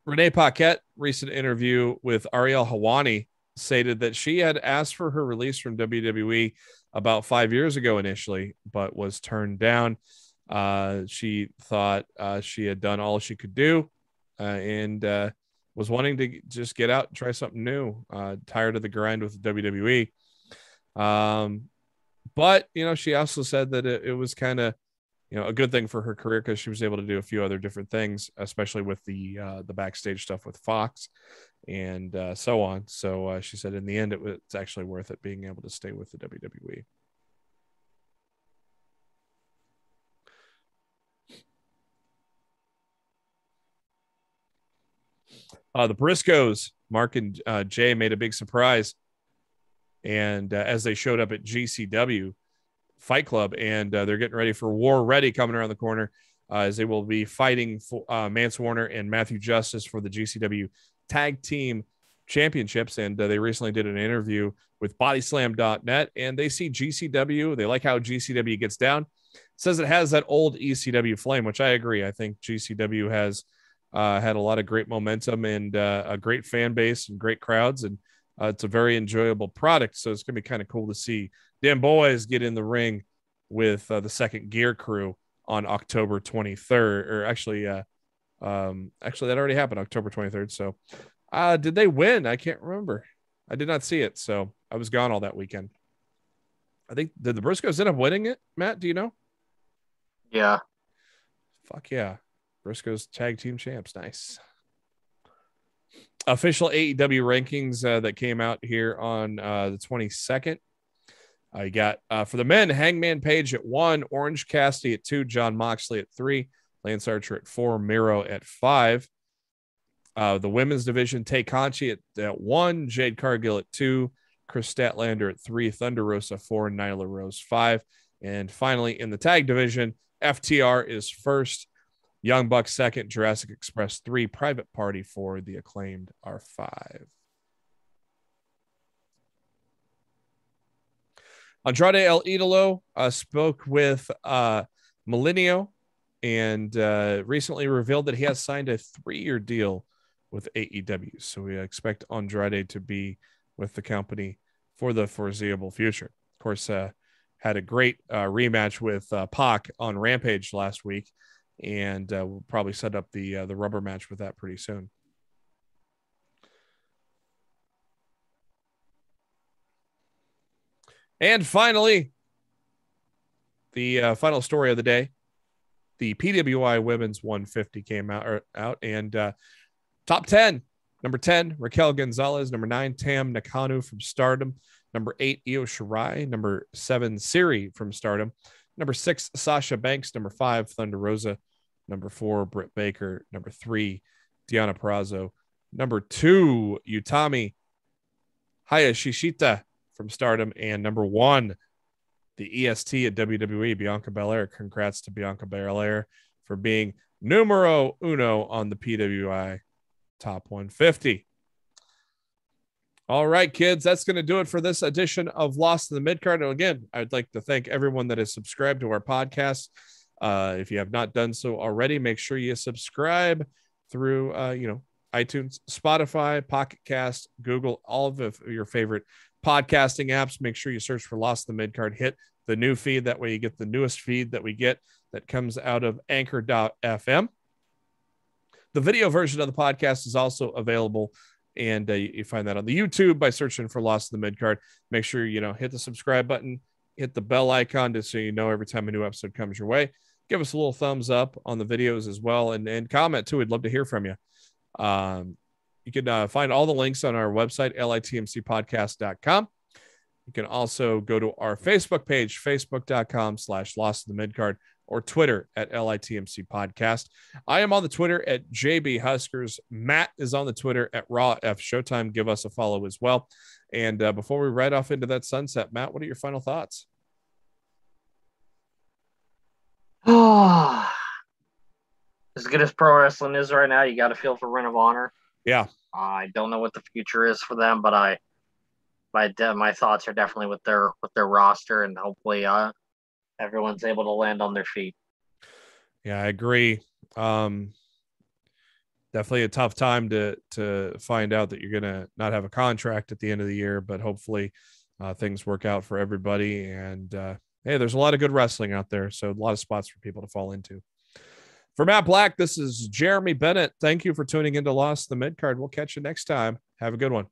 Renee Paquette, recent interview with Ariel Helwani, stated that she had asked for her release from WWE about 5 years ago initially, but was turned down. She thought she had done all she could do and was wanting to just get out and try something new, tired of the grind with WWE. But, she also said that it was kind of, a good thing for her career because she was able to do a few other different things, especially with the backstage stuff with Fox and so on. So she said in the end, it's actually worth it being able to stay with the WWE. The Briscoes, Mark and Jay, made a big surprise. And as they showed up at GCW Fight Club, and they're getting ready for War Ready coming around the corner, as they will be fighting for Mance Warner and Matthew Justice for the GCW Tag Team championships. And they recently did an interview with bodyslam.net, and they see GCW. They like how GCW gets down. Says it has that old ECW flame, which I agree. I think GCW has had a lot of great momentum and a great fan base and great crowds. And it's a very enjoyable product. So it's going to be kind of cool to see them boys get in the ring with the Second Gear crew on October 23rd, or actually that already happened, October 23rd. So did they win? I can't remember. I did not see it. So I was gone all that weekend. I think, did the Briscoes end up winning it? Matt, do you know? Yeah. Fuck yeah. Briscoes tag team champs. Nice. Official AEW rankings that came out here on the 22nd. I got for the men, Hangman Page at 1, Orange Cassidy at 2, John Moxley at 3, Lance Archer at 4, Miro at 5. The women's division, Tay Conchi at 1, Jade Cargill at 2, Chris Statlander at 3, Thunder Rosa 4, Nyla Rose 5. And finally, in the tag division, FTR is first, Young Bucks second, Jurassic Express 3, Private Party 4, The Acclaimed are 5. Andrade El Idolo spoke with Millenio and recently revealed that he has signed a 3-year deal with AEW. So we expect Andrade to be with the company for the foreseeable future. Of course, had a great rematch with Pac on Rampage last week, and we'll probably set up the rubber match with that pretty soon. And finally, the final story of the day, the PWI Women's 150 came out and top 10. Number 10, Raquel Gonzalez. Number 9, Tam Nakano from Stardom. Number 8, Io Shirai. Number 7, Siri from Stardom. Number 6, Sasha Banks. Number 5, Thunder Rosa. Number 4, Britt Baker. Number 3, Deonna Purrazzo. Number 2, Utami Hayashishita from Stardom. And number 1, the EST at WWE, Bianca Belair. Congrats to Bianca Belair for being numero uno on the PWI Top 150. All right, kids, that's going to do it for this edition of Lost in the Midcard. And again, I'd like to thank everyone that has subscribed to our podcast. If you have not done so already, make sure you subscribe through, iTunes, Spotify, Pocket Cast, Google, all of your favorite podcasting apps. Make sure you search for Lost in the Midcard. Hit the new feed. That way you get the newest feed that we get that comes out of anchor.fm. The video version of the podcast is also available, and you find that on the YouTube by searching for Lost in the Midcard. Make sure, hit the subscribe button, hit the bell icon just so you know every time a new episode comes your way. Give us a little thumbs up on the videos as well, and comment too. We'd love to hear from you. You can find all the links on our website, litmcpodcast.com. You can also go to our Facebook page, facebook.com/Lost in the Midcard, or Twitter at LITMC Podcast. I am on the Twitter at JB Huskers. Matt is on the Twitter at Raw F Showtime. Give us a follow as well. And before we ride off into that sunset, Matt, what are your final thoughts? As good as pro wrestling is right now, you got to feel for Ring of Honor. Yeah. I don't know what the future is for them, but my thoughts are definitely with their roster, and hopefully everyone's able to land on their feet. Yeah, I agree. Definitely a tough time to find out that you're going to not have a contract at the end of the year, but hopefully things work out for everybody. And hey, there's a lot of good wrestling out there, so a lot of spots for people to fall into. For Matt Black, this is Jeremy Bennett. Thank you for tuning into Lost in the Midcard. We'll catch you next time. Have a good one.